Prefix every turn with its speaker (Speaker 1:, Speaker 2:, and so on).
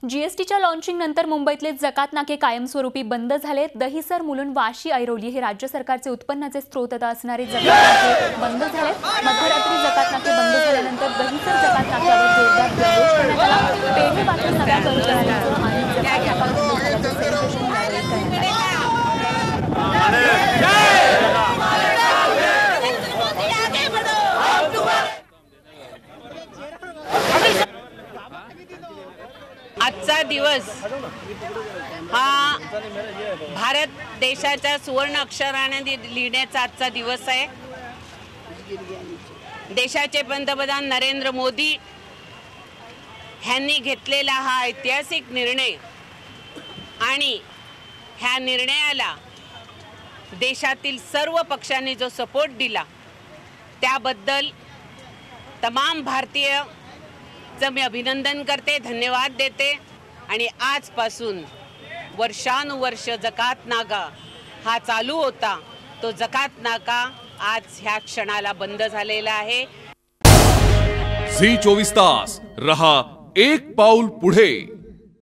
Speaker 1: जीएसटीच्या लॉन्चिंग नंतर मुंबईतले जकात नाके कायमस्वरूपी बंद झाले। दहिसर, मुलुंड, वाशी, ऐरोली हे राज्य सरकारचे उत्पन्नाचे स्रोत असणारे जकात नाके बंद झाले। मध्यरात्री जकात नाके बंद झाल्यानंतर दहिसर जकात नाक्यावर जोरदार जल्लोष करण्यात आला। पेढे वाटून नव्या कर्जदारांचं आणि जकात नाका बंद झाल्याचं सेलिब्रेशन यावेळी करण्यात आलं।
Speaker 2: आजचा दिवस हा भारत देशाच्या सुवर्ण अक्षराने लिहिण्याचा आजचा दिवस आहे। देशाचे पंतप्रधान नरेंद्र मोदी यांनी घेतलेला हा ऐतिहासिक निर्णय आणि ह्या निर्णयाला देशातील सर्व पक्षांनी जो सपोर्ट दिला त्याबद्दल तमाम भारतीय मी अभिनंदन करते, धन्यवाद देते। आणि आजपासून वर्षानुवर्ष जकात नाका हा चालू होता, तो जकात नाका आज ह्या क्षणाला बंद झालेला आहे।
Speaker 3: झी 24 तास रहा एक पाऊल पुढे।